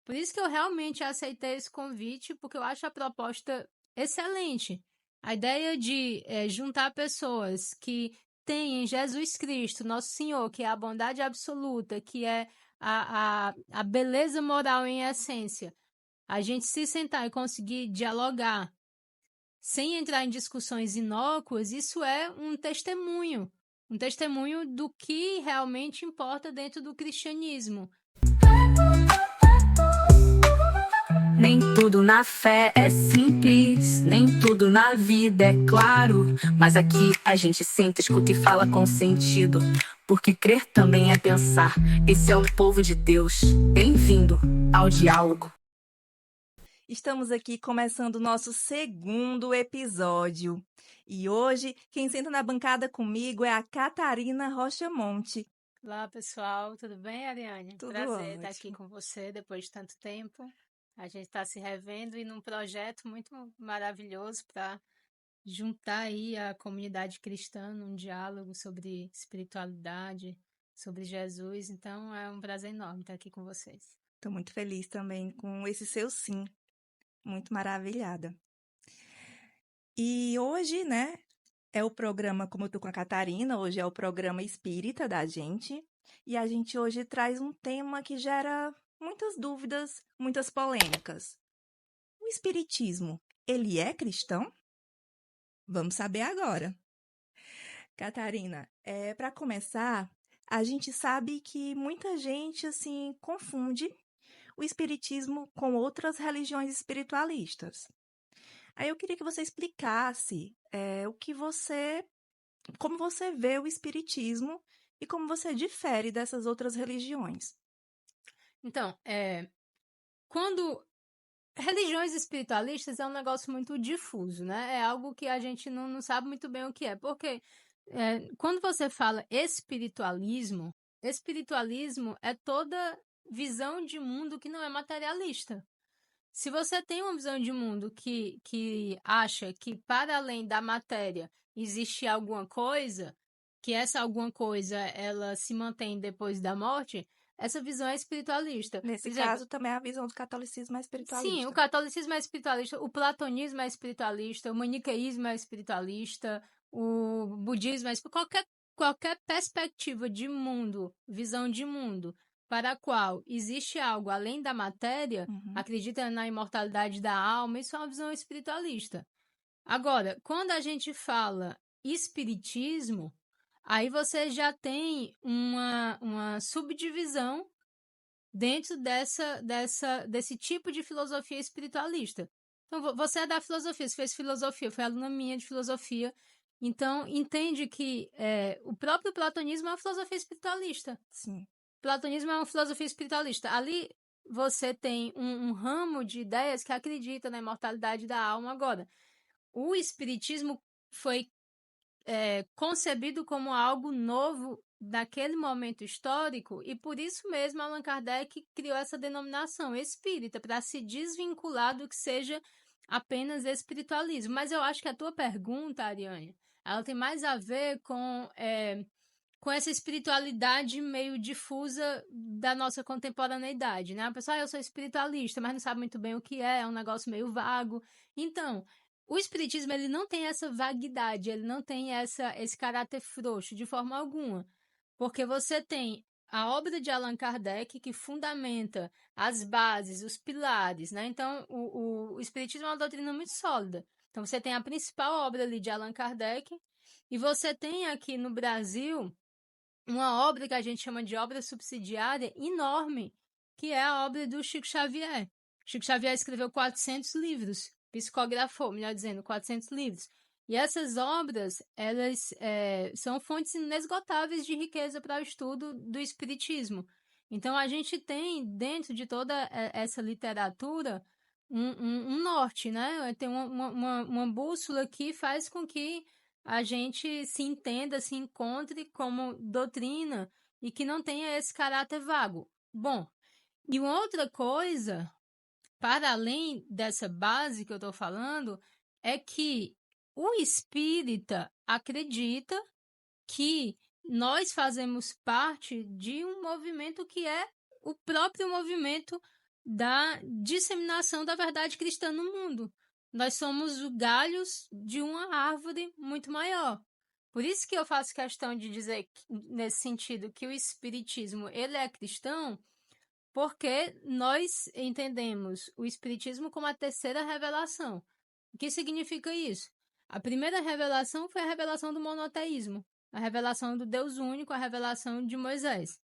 Por isso que eu realmente aceitei esse convite, porque eu acho a proposta excelente. A ideia de juntar pessoas que têm em Jesus Cristo, nosso Senhor, que é a bondade absoluta, que é a beleza moral em essência, a gente se sentar e conseguir dialogar sem entrar em discussões inócuas, isso é um testemunho do que realmente importa dentro do cristianismo. Nem tudo na fé é simples, nem tudo na vida é claro. Mas aqui a gente senta, escuta e fala com sentido, porque crer também é pensar. Esse é o povo de Deus. Bem-vindo ao diálogo. Estamos aqui começando o nosso segundo episódio. E hoje, quem senta na bancada comigo é a Catarina Rocha Monte. Olá, pessoal. Tudo bem, Ariane? Tudo Prazer estar aqui ótimo. com você depois de tanto tempo. A gente está se revendo e num projeto muito maravilhoso para juntar aí a comunidade cristã num diálogo sobre espiritualidade, sobre Jesus. Então, é um prazer enorme estar aqui com vocês. Estou muito feliz também com esse seu sim. Muito maravilhada. E hoje, né, é o programa, como eu tô com a Catarina, hoje é o programa espírita da gente. E a gente hoje traz um tema que gera muitas dúvidas, muitas polêmicas. O espiritismo, ele é cristão? Vamos saber agora. Catarina, para começar, a gente sabe que muita gente assim confunde o espiritismo com outras religiões espiritualistas. Aí eu queria que você explicasse como você vê o espiritismo e como você difere dessas outras religiões. Então, quando religiões espiritualistas é um negócio muito difuso, né? É algo que a gente não sabe muito bem o que é. Porque quando você fala espiritualismo é toda visão de mundo que não é materialista. Se você tem uma visão de mundo que acha que para além da matéria existe alguma coisa, que essa alguma coisa ela se mantém depois da morte, essa visão é espiritualista. Nesse Por exemplo, caso, também a visão do catolicismo é sim, o espiritualista. catolicismo é espiritualista, o platonismo é espiritualista, o maniqueísmo é espiritualista, o budismo é qualquer perspectiva de mundo, visão de mundo, para a qual existe algo além da matéria, Uhum. acredita na imortalidade da alma, isso é uma visão espiritualista. Agora, quando a gente fala espiritismo, aí você já tem uma subdivisão dentro desse tipo de filosofia espiritualista. Então, você é da filosofia, você fez filosofia, foi aluna minha de filosofia, então entende que o próprio platonismo é uma filosofia espiritualista. Sim. Platonismo é uma filosofia espiritualista. Ali você tem um ramo de ideias que acredita na imortalidade da alma. Agora, o espiritismo foi concebido como algo novo daquele momento histórico e por isso mesmo Allan Kardec criou essa denominação espírita, para se desvincular do que seja apenas espiritualismo. Mas eu acho que a tua pergunta, Ariane, ela tem mais a ver com essa espiritualidade meio difusa da nossa contemporaneidade, né? A pessoa, eu sou espiritualista, mas não sabe muito bem o que é um negócio meio vago. Então, o espiritismo, ele não tem essa vaguidade, ele não tem esse caráter frouxo de forma alguma, porque você tem a obra de Allan Kardec que fundamenta as bases, os pilares, né? Então, o espiritismo é uma doutrina muito sólida. Então, você tem a principal obra ali de Allan Kardec e você tem aqui no Brasil uma obra que a gente chama de obra subsidiária enorme, que é a obra do Chico Xavier. Chico Xavier escreveu 400 livros, psicografou, melhor dizendo, 400 livros. E essas obras, elas são fontes inesgotáveis de riqueza para o estudo do espiritismo. Então, a gente tem, dentro de toda essa literatura, um norte, né? Tem uma bússola que faz com que a gente se entenda, se encontre como doutrina e que não tenha esse caráter vago. Bom, e uma outra coisa, para além dessa base que eu estou falando, é que o espírita acredita que nós fazemos parte de um movimento que é o próprio movimento da disseminação da verdade cristã no mundo. Nós somos os galhos de uma árvore muito maior. Por isso que eu faço questão de dizer, nesse sentido, que o espiritismo ele é cristão, porque nós entendemos o espiritismo como a terceira revelação. O que significa isso? A primeira revelação foi a revelação do monoteísmo, a revelação do Deus único, a revelação de Moisés.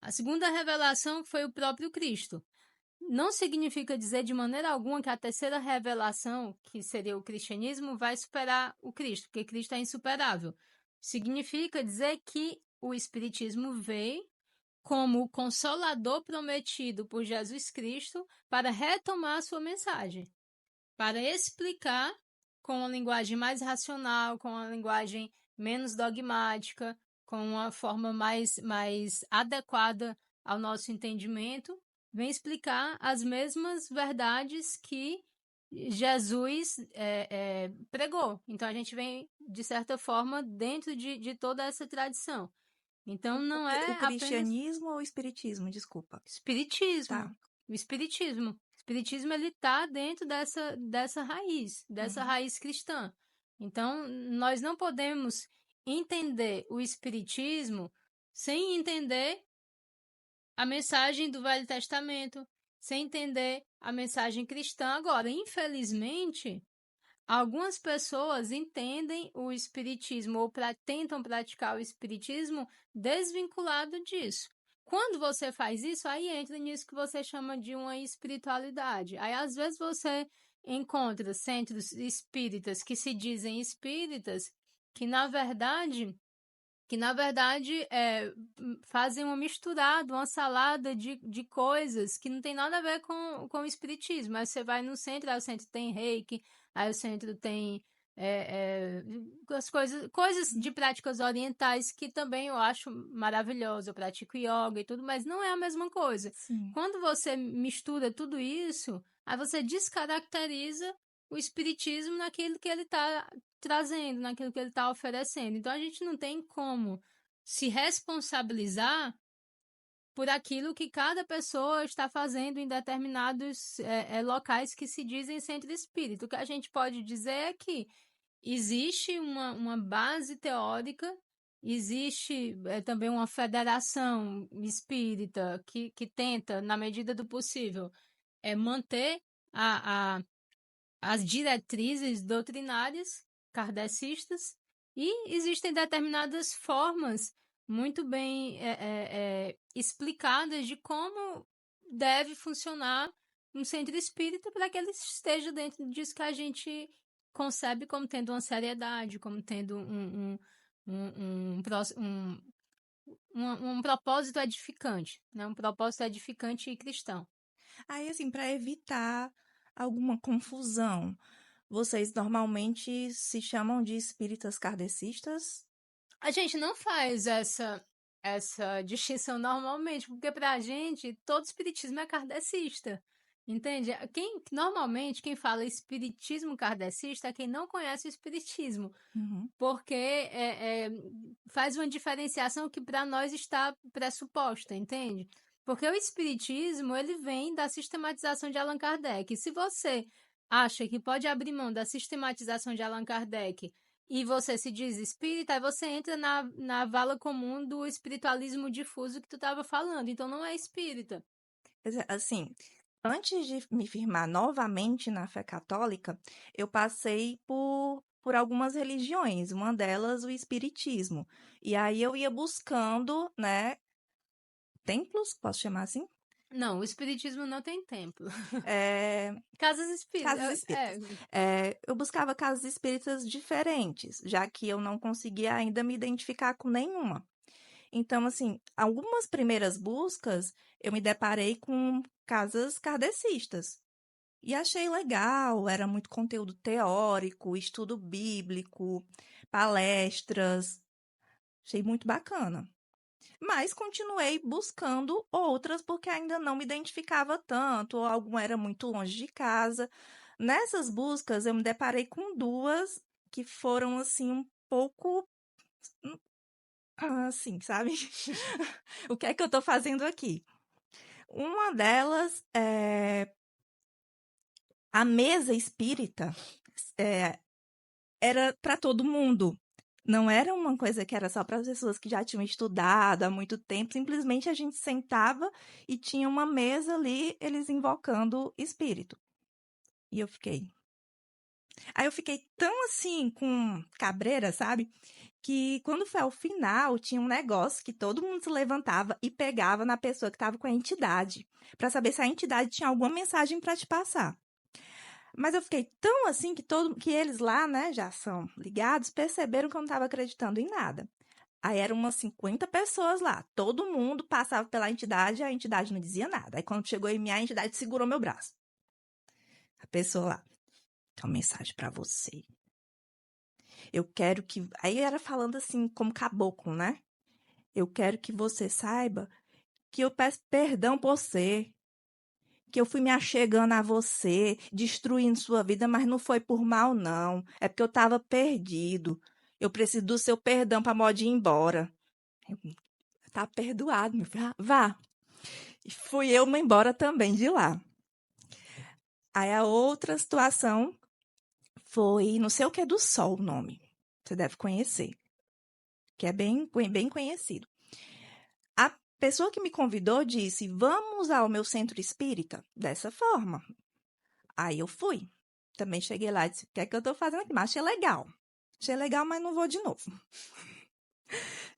A segunda revelação foi o próprio Cristo. Não significa dizer de maneira alguma que a terceira revelação, que seria o cristianismo, vai superar o Cristo, porque Cristo é insuperável. Significa dizer que o espiritismo veio como o consolador prometido por Jesus Cristo para retomar a sua mensagem, para explicar com uma linguagem mais racional, com uma linguagem menos dogmática, com uma forma mais adequada ao nosso entendimento, vem explicar as mesmas verdades que Jesus pregou. Então, a gente vem, de certa forma, dentro de toda essa tradição. Então, não é O cristianismo ou o espiritismo? Desculpa. Espiritismo. Tá. O espiritismo. O espiritismo, ele está dentro dessa raiz cristã. Então, nós não podemos entender o espiritismo sem entender a mensagem do Velho Testamento, sem entender a mensagem cristã. Agora, infelizmente, algumas pessoas entendem o espiritismo ou tentam praticar o espiritismo desvinculado disso. Quando você faz isso, aí entra nisso que você chama de uma espiritualidade. Aí, às vezes, você encontra centros espíritas que se dizem espíritas, que, na verdade, fazem uma misturada, uma salada de coisas que não tem nada a ver com o espiritismo. Aí você vai no centro, aí o centro tem reiki, aí o centro tem as coisas de práticas orientais que também eu acho maravilhoso. Eu pratico yoga e tudo, mas não é a mesma coisa. Sim. Quando você mistura tudo isso, aí você descaracteriza o espiritismo naquilo que ele está trazendo, naquilo que ele está oferecendo. Então, a gente não tem como se responsabilizar por aquilo que cada pessoa está fazendo em determinados locais que se dizem centro espírita. O que a gente pode dizer é que existe uma base teórica, existe também uma federação espírita que tenta, na medida do possível, manter as diretrizes doutrinárias kardecistas, e existem determinadas formas muito bem explicadas de como deve funcionar um centro espírita para que ele esteja dentro disso que a gente concebe como tendo uma seriedade, como tendo um propósito edificante, né? Um propósito edificante e cristão. Aí, assim, para evitar alguma confusão, vocês normalmente se chamam de espíritas kardecistas? A gente não faz essa distinção normalmente, porque pra gente todo espiritismo é kardecista, entende? Normalmente quem fala espiritismo kardecista é quem não conhece o espiritismo, Uhum. porque faz uma diferenciação que para nós está pressuposta, entende? Porque o espiritismo, ele vem da sistematização de Allan Kardec. E se você acha que pode abrir mão da sistematização de Allan Kardec e você se diz espírita, aí você entra na vala comum do espiritualismo difuso que tu estava falando. Então, não é espírita. Assim, antes de me firmar novamente na fé católica, eu passei por algumas religiões, uma delas o espiritismo. E aí eu ia buscando, né, templos, posso chamar assim? Não, o espiritismo não tem templo. É, Casas espíritas. casas espíritas. Eu buscava casas espíritas diferentes, já que eu não conseguia ainda me identificar com nenhuma. Então, assim, algumas primeiras buscas eu me deparei com casas kardecistas. E achei legal, era muito conteúdo teórico, estudo bíblico, palestras. Achei muito bacana. Mas continuei buscando outras porque ainda não me identificava tanto, ou alguma era muito longe de casa. Nessas buscas, eu me deparei com duas que foram, assim, um pouco assim, sabe? O que é que eu tô fazendo aqui? Uma delas a mesa espírita era para todo mundo. Não era uma coisa que era só para as pessoas que já tinham estudado há muito tempo. Simplesmente a gente sentava e tinha uma mesa ali, eles invocando espírito. E eu fiquei. Aí eu fiquei tão assim, com cabreira, sabe? Que quando foi ao final, tinha um negócio que todo mundo se levantava e pegava na pessoa que estava com a entidade, para saber se a entidade tinha alguma mensagem para te passar. Mas eu fiquei tão assim que eles lá, né, já são ligados, perceberam que eu não estava acreditando em nada. Aí eram umas 50 pessoas lá. Todo mundo passava pela entidade e a entidade não dizia nada. Aí quando chegou em mim, a entidade segurou meu braço. A pessoa lá, tem uma mensagem para você. Eu quero que. Aí era falando assim, como caboclo, né? Eu quero que você saiba que eu peço perdão por você. Que eu fui me achegando a você, destruindo sua vida, mas não foi por mal, não. É porque eu estava perdido. Eu preciso do seu perdão para modo ir embora. Tá perdoado, meu filho. Vá. E fui eu me embora também de lá. Aí a outra situação foi, não sei o que é do Sol o nome. Você deve conhecer. Que é bem conhecido. A pessoa que me convidou disse: vamos ao meu centro espírita? Dessa forma. Aí eu fui. Também cheguei lá e disse: o que é que eu tô fazendo aqui? Mas achei legal. Achei legal, mas não vou de novo.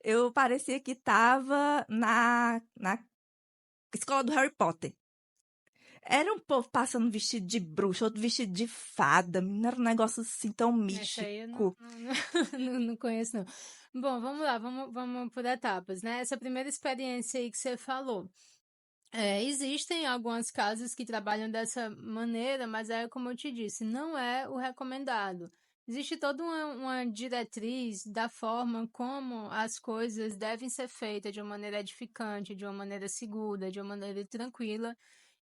Eu parecia que estava na escola do Harry Potter. Era um povo passando vestido de bruxa, outro vestido de fada. Não era um negócio assim tão Essa aí eu não, místico. não conheço, não. Bom, vamos lá, vamos por etapas, né? Essa primeira experiência aí que você falou. Existem algumas casas que trabalham dessa maneira, mas como eu te disse, não é o recomendado. Existe toda uma diretriz da forma como as coisas devem ser feitas de uma maneira edificante, de uma maneira segura, de uma maneira tranquila.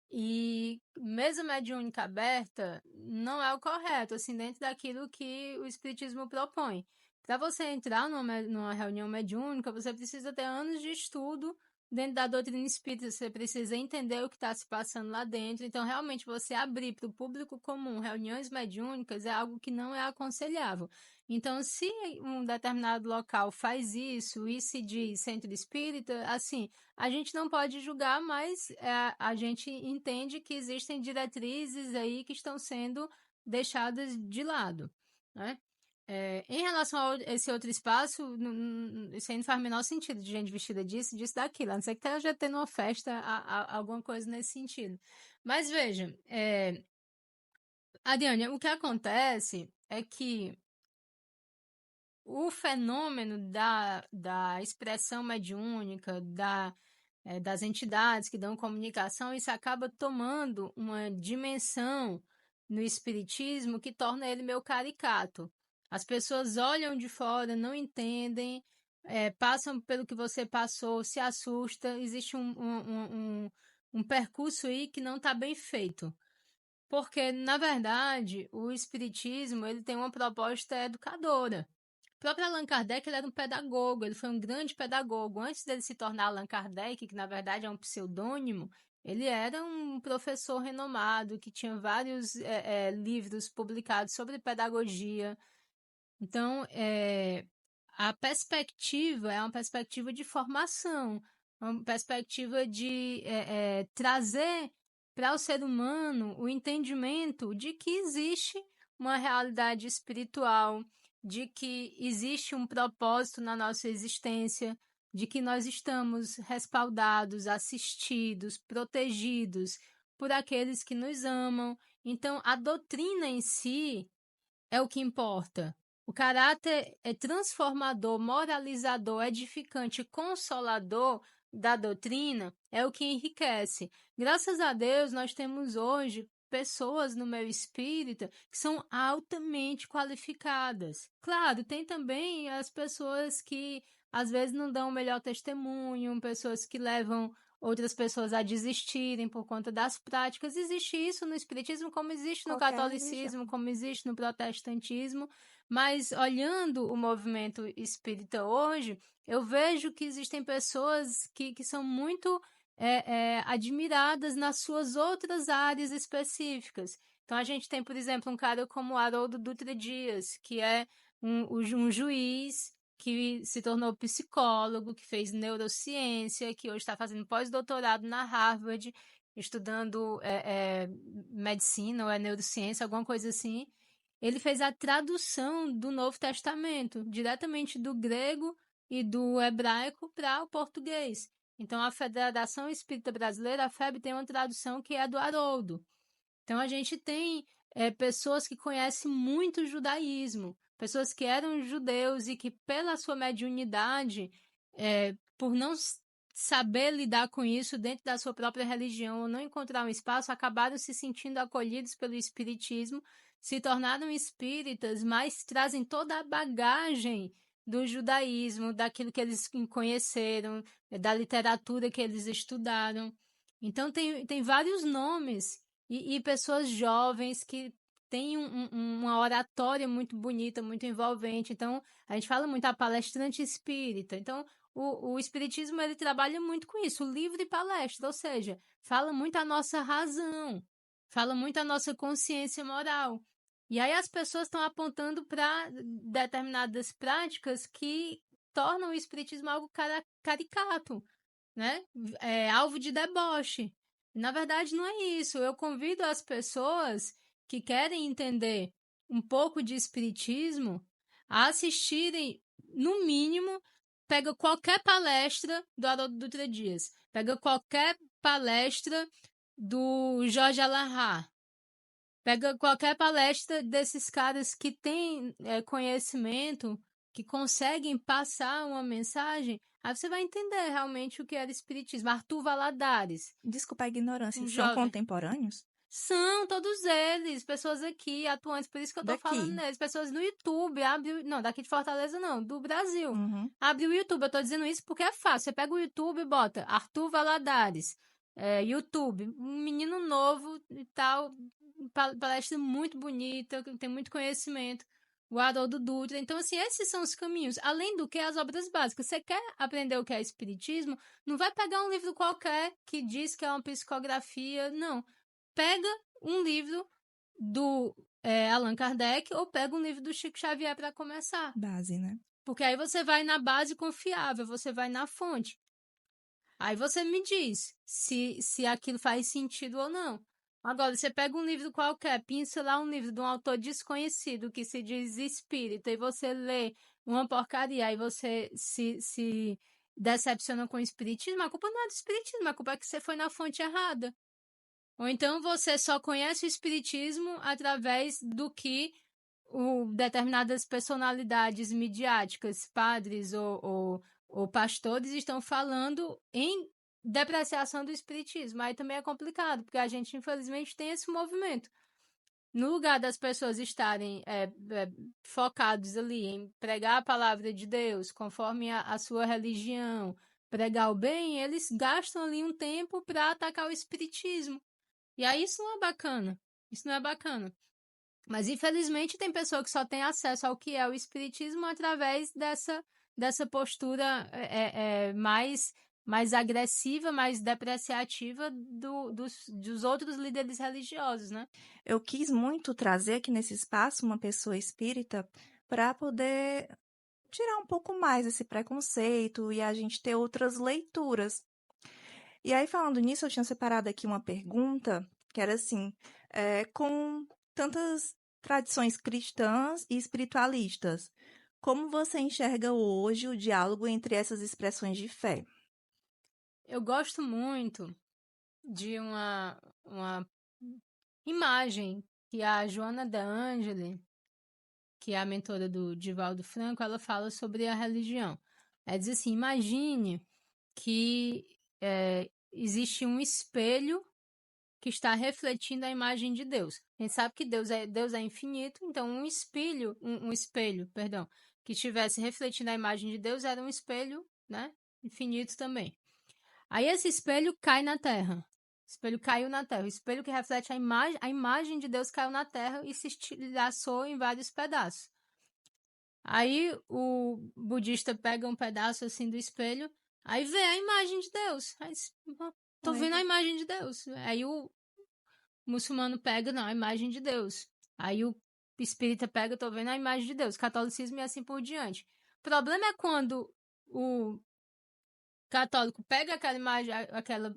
E mesa mediúnica aberta não é o correto, assim, dentro daquilo que o Espiritismo propõe. Para você entrar numa reunião mediúnica, você precisa ter anos de estudo dentro da doutrina espírita, você precisa entender o que está se passando lá dentro. Então, realmente, você abrir para o público comum reuniões mediúnicas é algo que não é aconselhável. Então, se um determinado local faz isso e se diz centro espírita, assim, a gente não pode julgar, mas a gente entende que existem diretrizes aí que estão sendo deixadas de lado, né? Em relação a esse outro espaço, isso aí não faz o menor sentido de gente vestida disso, disso, daquilo. A não ser que esteja tendo uma festa, alguma coisa nesse sentido. Mas veja, Adriane, o que acontece é que o fenômeno da expressão mediúnica, das entidades que dão comunicação, isso acaba tomando uma dimensão no espiritismo que torna ele meio caricato. As pessoas olham de fora, não entendem, passam pelo que você passou, se assusta, existe um percurso aí que não está bem feito. Porque, na verdade, o espiritismo ele tem uma proposta educadora. O próprio Allan Kardec ele era um pedagogo, ele foi um grande pedagogo. Antes dele se tornar Allan Kardec, que na verdade é um pseudônimo, ele era um professor renomado que tinha vários livros publicados sobre pedagogia. Então, a perspectiva é uma perspectiva de formação, uma perspectiva de trazer para o ser humano o entendimento de que existe uma realidade espiritual, de que existe um propósito na nossa existência, de que nós estamos respaldados, assistidos, protegidos por aqueles que nos amam. Então, a doutrina em si é o que importa. O caráter transformador, moralizador, edificante, consolador da doutrina é o que enriquece. Graças a Deus, nós temos hoje pessoas no meio espírita que são altamente qualificadas. Claro, tem também as pessoas que às vezes não dão o melhor testemunho, pessoas que levam outras pessoas a desistirem por conta das práticas. Existe isso no espiritismo, como existe no Qualquer religião. catolicismo, como existe no protestantismo, mas olhando o movimento espírita hoje, eu vejo que existem pessoas que são muito admiradas nas suas outras áreas específicas. Então, a gente tem, por exemplo, um cara como Haroldo Dutra Dias, que é um juiz que se tornou psicólogo, que fez neurociência, que hoje está fazendo pós-doutorado na Harvard, estudando medicina ou neurociência, alguma coisa assim. Ele fez a tradução do Novo Testamento, diretamente do grego e do hebraico para o português. Então, a Federação Espírita Brasileira, a FEB, tem uma tradução que é do Haroldo. Então, a gente tem pessoas que conhecem muito o judaísmo, pessoas que eram judeus e que, pela sua mediunidade, por não saber lidar com isso dentro da sua própria religião ou não encontrar um espaço, acabaram se sentindo acolhidos pelo espiritismo, se tornaram espíritas, mas trazem toda a bagagem do judaísmo, daquilo que eles conheceram, da literatura que eles estudaram. Então, tem vários nomes e pessoas jovens que têm uma oratória muito bonita, muito envolvente. Então, a gente fala muito a palestrante espírita. Então, o espiritismo, ele trabalha muito com isso, o livre palestra, ou seja, fala muito a nossa razão, fala muito a nossa consciência moral. E aí as pessoas estão apontando para determinadas práticas que tornam o espiritismo algo caricato, né? Alvo de deboche. Na verdade, não é isso. Eu convido as pessoas que querem entender um pouco de espiritismo a assistirem, no mínimo, pega qualquer palestra do Haroldo Dutra Dias, pega qualquer palestra do Jorge Alahá, pega qualquer palestra desses caras que têm conhecimento, que conseguem passar uma mensagem, aí você vai entender realmente o que era espiritismo. Arthur Valadares. Desculpa a ignorância, Um são jovem. contemporâneos? São todos eles, pessoas aqui, atuantes, por isso que eu tô falando neles, pessoas no YouTube, não, daqui de Fortaleza não, do Brasil. Abre o YouTube, eu tô dizendo isso porque é fácil, você pega o YouTube e bota Arthur Valadares, YouTube, um menino novo e tal, palestra muito bonita, tem muito conhecimento, o Haroldo Dutra. Então, assim, esses são os caminhos. Além do que, as obras básicas. Você quer aprender o que é espiritismo? Não vai pegar um livro qualquer que diz que é uma psicografia, não. Pega um livro do Allan Kardec ou pega um livro do Chico Xavier para começar. Base, né? Porque aí você vai na base confiável, você vai na fonte. Aí você me diz se aquilo faz sentido ou não. Agora, você pega um livro qualquer, pinça lá um livro de um autor desconhecido que se diz espírita e você lê uma porcaria, aí você se decepciona com o espiritismo, a culpa não é do espiritismo, a culpa é que você foi na fonte errada. Ou então você só conhece o espiritismo através do que determinadas personalidades midiáticas, padres ou pastores estão falando em depreciação do espiritismo. Aí também é complicado, porque a gente, infelizmente, tem esse movimento. No lugar das pessoas estarem focados ali em pregar a palavra de Deus, conforme a sua religião, pregar o bem, eles gastam ali um tempo para atacar o espiritismo. E aí isso não é bacana. Isso não é bacana. Mas, infelizmente, tem pessoa que só tem acesso ao que é o espiritismo através dessa postura mais agressiva, mais depreciativa dos outros líderes religiosos, né? Eu quis muito trazer aqui nesse espaço uma pessoa espírita para poder tirar um pouco mais esse preconceito e a gente ter outras leituras. E aí, falando nisso, eu tinha separado aqui uma pergunta que era assim, com tantas tradições cristãs e espiritualistas, como você enxerga hoje o diálogo entre essas expressões de fé? Eu gosto muito de uma imagem que a Joana de Angeli, que é a mentora do Divaldo Franco, ela fala sobre a religião. Ela diz assim, imagine que existe um espelho que está refletindo a imagem de Deus. A gente sabe que Deus é infinito, então um espelho, que estivesse refletindo a imagem de Deus era um espelho, né, infinito também. Aí esse espelho cai na terra. O espelho caiu na terra. O espelho que reflete a imagem de Deus caiu na terra e se estilhaçou em vários pedaços. Aí o budista pega um pedaço assim do espelho, aí vê a imagem de Deus. Aí diz, tô vendo a imagem de Deus. Aí o muçulmano pega, não, a imagem de Deus. Aí o espírita pega, tô vendo a imagem de Deus. Catolicismo e assim por diante. O problema é quando o católico pega aquela imagem, aquela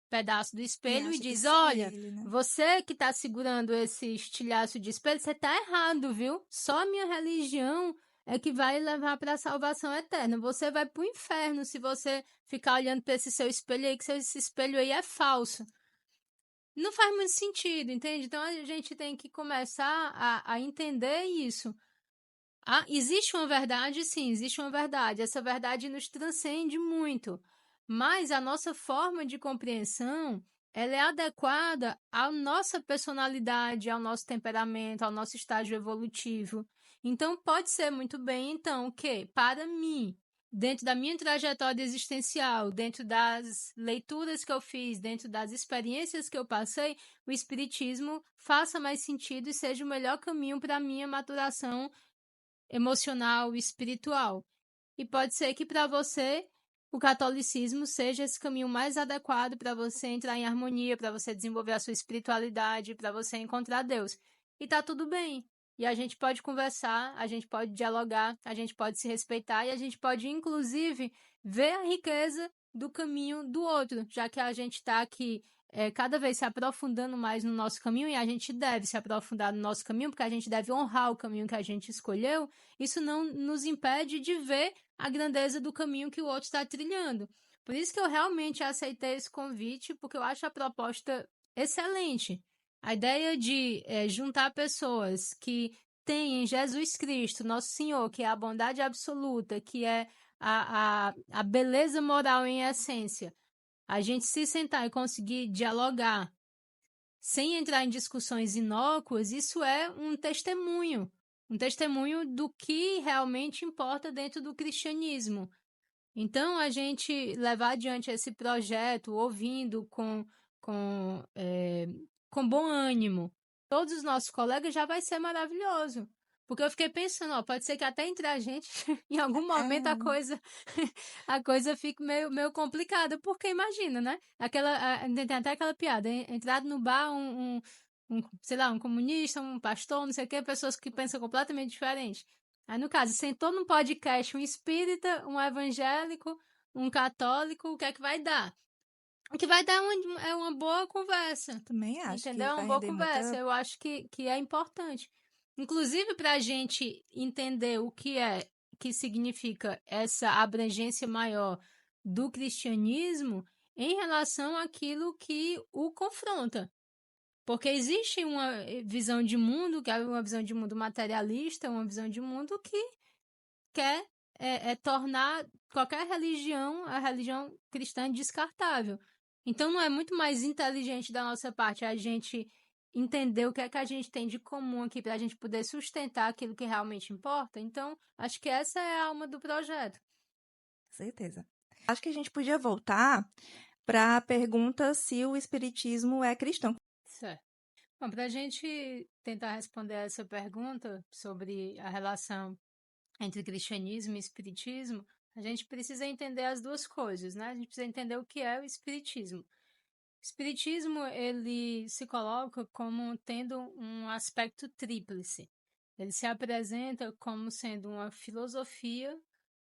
pedaço do E espelho e acha que diz: só olha, ele, né? você que tá segurando esse estilhaço de espelho, você tá errado, viu? Só a minha religião é que vai levar para a salvação eterna. Você vai pro inferno se você ficar olhando para esse seu espelho aí, que esse espelho aí é falso. Não faz muito sentido, entende? Então a gente tem que começar a entender isso. Existe uma verdade, sim, existe uma verdade. Essa verdade nos transcende muito. Mas a nossa forma de compreensão, ela é adequada à nossa personalidade, ao nosso temperamento, ao nosso estágio evolutivo. Então, pode ser muito bem, então, que, para mim, dentro da minha trajetória existencial, dentro das leituras que eu fiz, dentro das experiências que eu passei, o espiritismo faça mais sentido e seja o melhor caminho para a minha maturação emocional e espiritual. E pode ser que para você o catolicismo seja esse caminho mais adequado para você entrar em harmonia, para você desenvolver a sua espiritualidade, para você encontrar Deus. E tá tudo bem. E a gente pode conversar, a gente pode dialogar, a gente pode se respeitar e a gente pode, inclusive, ver a riqueza do caminho do outro, já que a gente está aqui cada vez se aprofundando mais no nosso caminho, e a gente deve se aprofundar no nosso caminho, porque a gente deve honrar o caminho que a gente escolheu. Isso não nos impede de ver a grandeza do caminho que o outro está trilhando. Por isso que eu realmente aceitei esse convite, porque eu acho a proposta excelente. A ideia de juntar pessoas que têm em Jesus Cristo, nosso Senhor, que é a bondade absoluta, que é a beleza moral em essência, a gente se sentar e conseguir dialogar sem entrar em discussões inócuas, isso é um testemunho do que realmente importa dentro do cristianismo. Então, a gente levar adiante esse projeto, ouvindo com bom ânimo todos os nossos colegas, já vai ser maravilhoso. Porque eu fiquei pensando, ó, pode ser que até entre a gente, em algum momento a coisa fique meio complicada, porque imagina, né? Tem até aquela piada, entrado no bar sei lá, um comunista, um pastor, não sei o quê, pessoas que pensam completamente diferente. Aí, no caso, sentou num podcast um espírita, um evangélico, um católico, o que é que vai dar? O que vai dar é uma boa conversa. Também acho Entendeu? que É uma vai boa render conversa. muita. Eu acho que é importante. Inclusive, para a gente entender o que significa essa abrangência maior do cristianismo em relação àquilo que o confronta. Porque existe uma visão de mundo, que é uma visão de mundo materialista, uma visão de mundo que quer tornar qualquer religião, a religião cristã, descartável. Então, não é muito mais inteligente da nossa parte a gente entender o que é que a gente tem de comum aqui para a gente poder sustentar aquilo que realmente importa? Então, acho que essa é a alma do projeto. Certeza. Acho que a gente podia voltar para a pergunta se o espiritismo é cristão. Certo. Bom, para a gente tentar responder essa pergunta sobre a relação entre cristianismo e espiritismo, a gente precisa entender as duas coisas, né? A gente precisa entender o que é o espiritismo. O espiritismo, ele se coloca como tendo um aspecto tríplice. Ele se apresenta como sendo uma filosofia,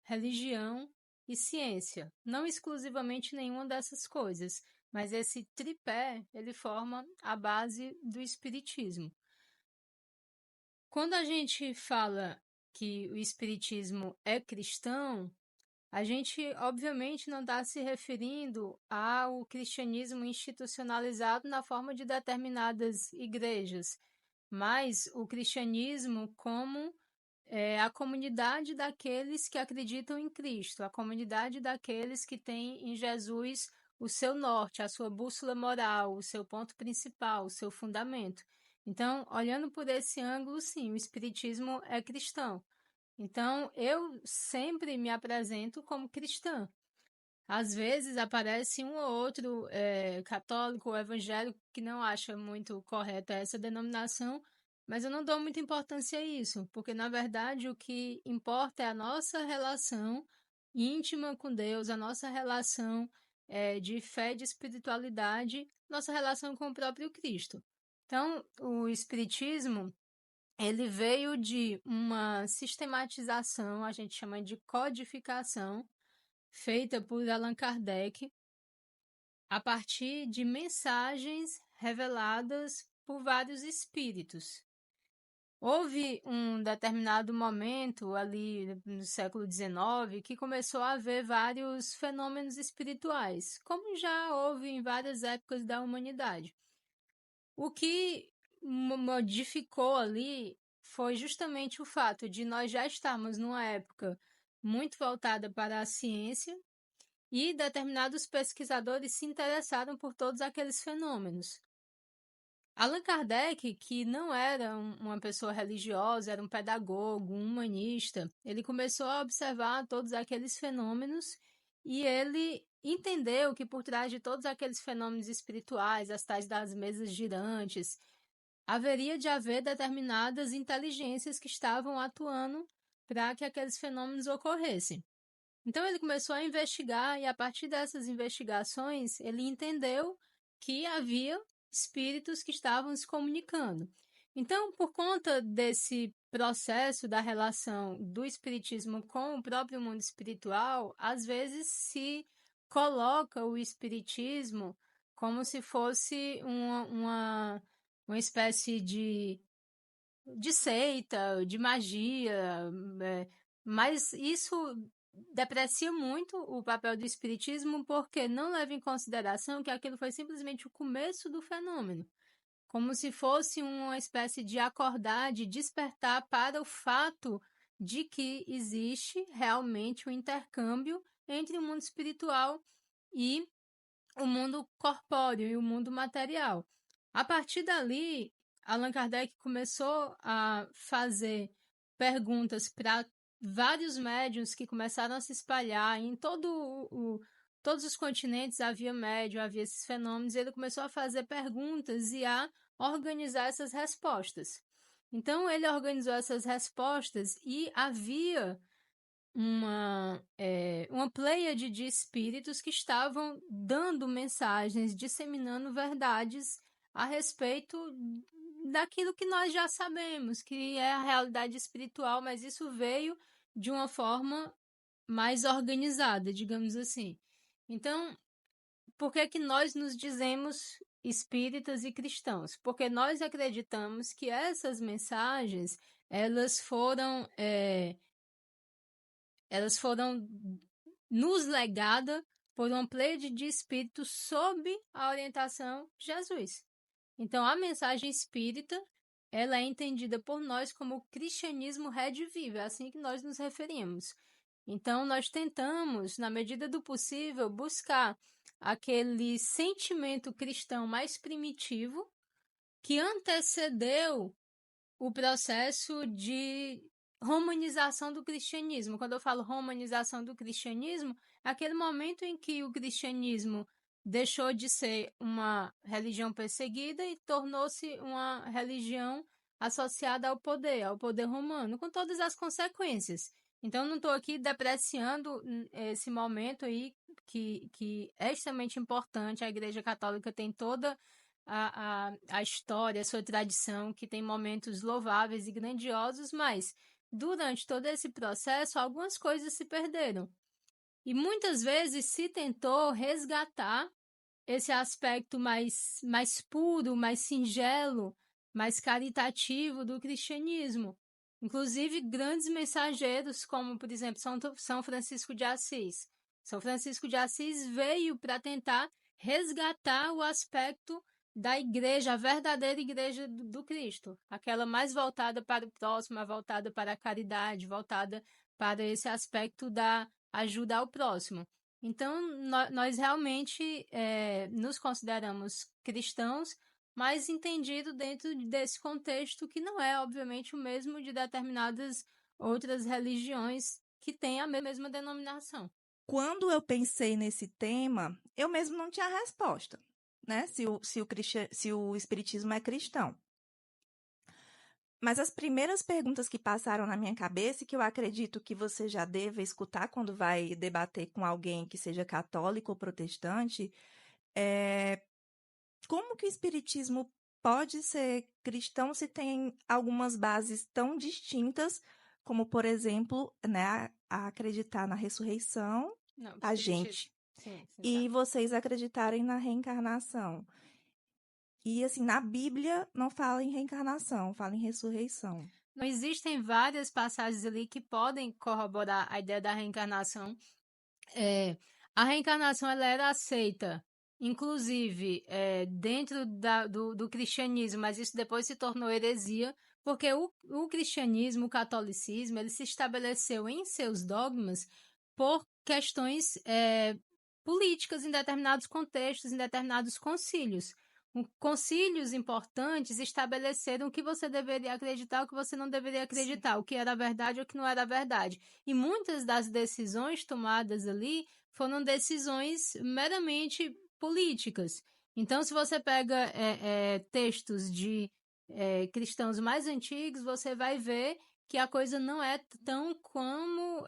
religião e ciência. Não exclusivamente nenhuma dessas coisas, mas esse tripé, ele forma a base do espiritismo. Quando a gente fala que o espiritismo é cristão, a gente obviamente não está se referindo ao cristianismo institucionalizado na forma de determinadas igrejas, mas o cristianismo como a comunidade daqueles que acreditam em Cristo, a comunidade daqueles que têm em Jesus o seu norte, a sua bússola moral, o seu ponto principal, o seu fundamento. Então, olhando por esse ângulo, sim, o espiritismo é cristão. Então, eu sempre me apresento como cristã. Às vezes aparece um ou outro católico ou evangélico que não acha muito correta essa denominação, mas eu não dou muita importância a isso, porque na verdade o que importa é a nossa relação íntima com Deus, a nossa relação de fé, de espiritualidade, nossa relação com o próprio Cristo. Então, o Espiritismo, ele veio de uma sistematização, a gente chama de codificação, feita por Allan Kardec, a partir de mensagens reveladas por vários espíritos. Houve um determinado momento ali no século XIX que começou a haver vários fenômenos espirituais, como já houve em várias épocas da humanidade. O que modificou ali foi justamente o fato de nós já estarmos numa época muito voltada para a ciência e determinados pesquisadores se interessaram por todos aqueles fenômenos. Allan Kardec, que não era uma pessoa religiosa, era um pedagogo, um humanista, ele começou a observar todos aqueles fenômenos e ele entendeu que por trás de todos aqueles fenômenos espirituais, as tais das mesas girantes, haveria de haver determinadas inteligências que estavam atuando para que aqueles fenômenos ocorressem. Então ele começou a investigar e a partir dessas investigações ele entendeu que havia espíritos que estavam se comunicando. Então, por conta desse processo da relação do espiritismo com o próprio mundo espiritual, às vezes se coloca o espiritismo como se fosse uma espécie de seita, de magia, mas isso deprecia muito o papel do espiritismo porque não leva em consideração que aquilo foi simplesmente o começo do fenômeno, como se fosse uma espécie de acordar, de despertar para o fato de que existe realmente um intercâmbio entre o mundo espiritual e o mundo corpóreo e o mundo material. A partir dali, Allan Kardec começou a fazer perguntas para vários médiuns que começaram a se espalhar em todos os continentes havia médium, havia esses fenômenos, e ele começou a fazer perguntas e a organizar essas respostas. Então, ele organizou essas respostas e havia uma pleiade de espíritos que estavam dando mensagens, disseminando verdades a respeito daquilo que nós já sabemos, que é a realidade espiritual, mas isso veio de uma forma mais organizada, digamos assim. Então, por que que nós nos dizemos espíritas e cristãos? Porque nós acreditamos que essas mensagens, elas foram nos legadas por uma pleiade de espíritos sob a orientação de Jesus. Então, a mensagem espírita, ela é entendida por nós como cristianismo redivivo, é assim que nós nos referimos. Então, nós tentamos, na medida do possível, buscar aquele sentimento cristão mais primitivo que antecedeu o processo de romanização do cristianismo. Quando eu falo romanização do cristianismo, é aquele momento em que o cristianismo deixou de ser uma religião perseguida e tornou-se uma religião associada ao poder romano, com todas as consequências. Então, não estou aqui depreciando esse momento aí, que é extremamente importante. A Igreja Católica tem toda a história, a sua tradição, que tem momentos louváveis e grandiosos, mas durante todo esse processo, algumas coisas se perderam. E muitas vezes se tentou resgatar esse aspecto mais puro, mais singelo, mais caritativo do cristianismo. Inclusive, grandes mensageiros, como, por exemplo, São Francisco de Assis. São Francisco de Assis veio para tentar resgatar o aspecto da igreja, a verdadeira igreja do Cristo, aquela mais voltada para o próximo, voltada para a caridade, voltada para esse aspecto da ajuda ao próximo. Então, nós realmente nos consideramos cristãos, mas entendido dentro desse contexto que não é, obviamente, o mesmo de determinadas outras religiões que têm a mesma denominação. Quando eu pensei nesse tema, eu mesmo não tinha resposta, né? Se o espiritismo é cristão. Mas as primeiras perguntas que passaram na minha cabeça, e que eu acredito que você já deva escutar quando vai debater com alguém que seja católico ou protestante, é como que o espiritismo pode ser cristão se tem algumas bases tão distintas, como, por exemplo, né, a acreditar na ressurreição, Não, a espiritismo. gente, Sim, sim, tá. e vocês acreditarem na reencarnação. E assim, na Bíblia não fala em reencarnação, fala em ressurreição. Não existem várias passagens ali que podem corroborar a ideia da reencarnação. A reencarnação ela era aceita, inclusive, dentro do cristianismo, mas isso depois se tornou heresia, porque o cristianismo, o catolicismo, ele se estabeleceu em seus dogmas por questões políticas em determinados contextos, em determinados concílios. Concílios importantes estabeleceram o que você deveria acreditar, o que você não deveria acreditar, o que era verdade ou o que não era verdade. E muitas das decisões tomadas ali foram decisões meramente políticas. Então, se você pega textos de cristãos mais antigos, você vai ver que a coisa não é tão como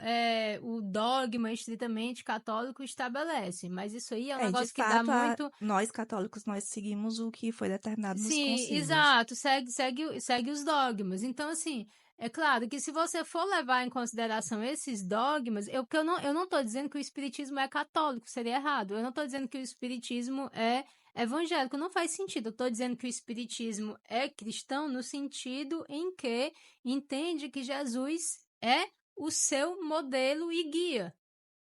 o dogma estritamente católico estabelece. Mas isso aí é um De negócio que dá fato, muito. nós católicos, nós seguimos o que foi determinado nos Sim, concílios. exato, segue os dogmas. Então, assim, é claro que se você for levar em consideração esses dogmas, porque eu não estou dizendo que o espiritismo é católico, seria errado. Eu não estou dizendo que o espiritismo é evangélico, não faz sentido. Eu estou dizendo que o espiritismo é cristão no sentido em que entende que Jesus é o seu modelo e guia.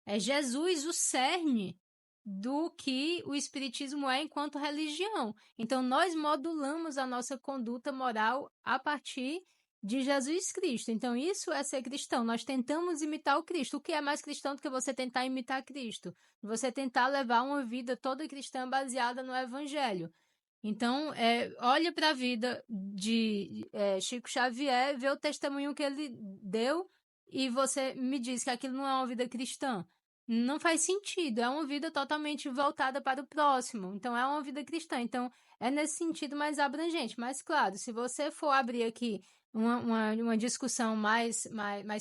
É Jesus o cerne do que o espiritismo é enquanto religião. Então, nós modulamos a nossa conduta moral a partir de Jesus Cristo. Então, isso é ser cristão. Nós tentamos imitar o Cristo. O que é mais cristão do que você tentar imitar Cristo? Você tentar levar uma vida toda cristã baseada no Evangelho. Então, olha para a vida de Chico Xavier, vê o testemunho que ele deu e você me diz que aquilo não é uma vida cristã. Não faz sentido, é uma vida totalmente voltada para o próximo. Então, é uma vida cristã. Então, é nesse sentido mais abrangente. Mas, claro, se você for abrir aqui uma discussão mais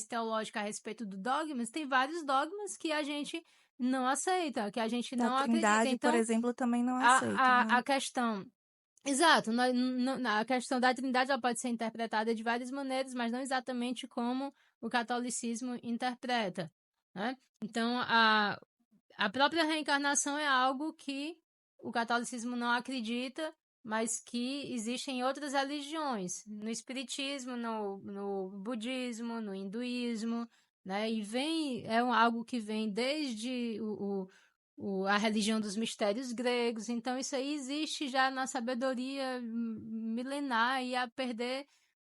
teológica a respeito do dogmas, tem vários dogmas que a gente não aceita, que a gente Da não acredita. Trindade, por Então, exemplo, também não aceito, a né? questão. Exato, a questão da Trindade ela pode ser interpretada de várias maneiras, mas não exatamente como o catolicismo interpreta, né? Então, a própria reencarnação é algo que o catolicismo não acredita, mas que existe em outras religiões, no espiritismo, no budismo, no hinduísmo, né? E algo que vem desde a religião dos mistérios gregos. Então, isso aí existe já na sabedoria milenar e a perder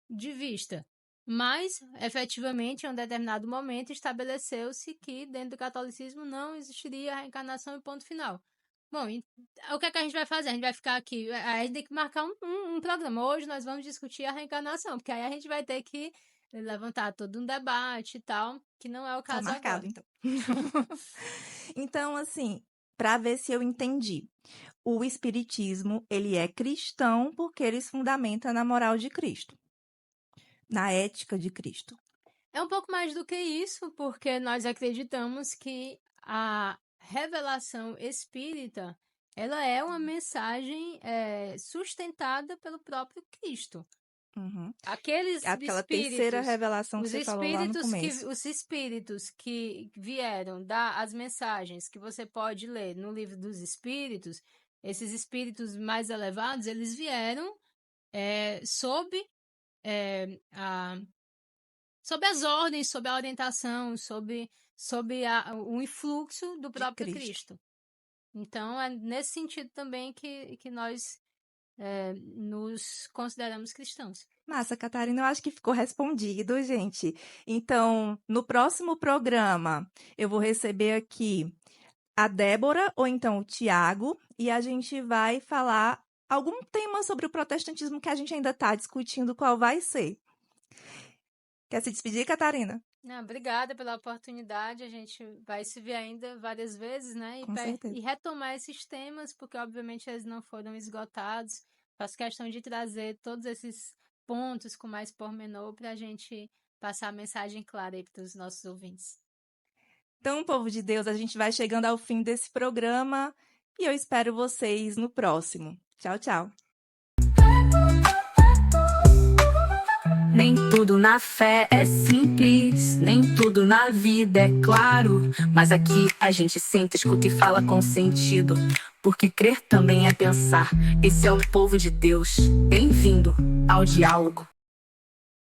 de vista. Mas, efetivamente, em um determinado momento, estabeleceu-se que dentro do catolicismo não existiria a reencarnação e ponto final. Bom, o que é que a gente vai fazer? A gente vai ficar aqui. A gente tem que marcar um programa. Hoje nós vamos discutir a reencarnação, porque aí a gente vai ter que levantar todo um debate e tal, que não é o Tá caso marcado, agora. então. Então, assim, para ver se eu entendi, o espiritismo, ele é cristão porque ele se fundamenta na moral de Cristo, na ética de Cristo. É um pouco mais do que isso, porque nós acreditamos que a revelação espírita ela é uma mensagem sustentada pelo próprio Cristo. Uhum. Aqueles Aquela terceira espíritos, revelação que você falou lá no começo. os espíritos que vieram dar as mensagens que você pode ler no livro dos espíritos, esses espíritos mais elevados, eles vieram sob as ordens, sob a orientação, sob o influxo do De próprio Cristo. Cristo. Então, é nesse sentido também que nós nos consideramos cristãos. Massa, Catarina, eu acho que ficou respondido, gente. Então, no próximo programa, eu vou receber aqui a Débora ou então o Tiago e a gente vai falar algum tema sobre o protestantismo que a gente ainda está discutindo qual vai ser. Quer se despedir, Catarina? Não, obrigada pela oportunidade. A gente vai se ver ainda várias vezes, né? Com certeza. E retomar esses temas, porque obviamente eles não foram esgotados. Faço questão de trazer todos esses pontos, com mais pormenor, para a gente passar a mensagem clara aí para os nossos ouvintes. Então, povo de Deus, a gente vai chegando ao fim desse programa e eu espero vocês no próximo. Tchau, tchau. Nem tudo na fé é simples, nem tudo na vida é claro. Mas aqui a gente senta, escuta e fala com sentido. Porque crer também é pensar. Esse é o povo de Deus. Bem-vindo ao diálogo.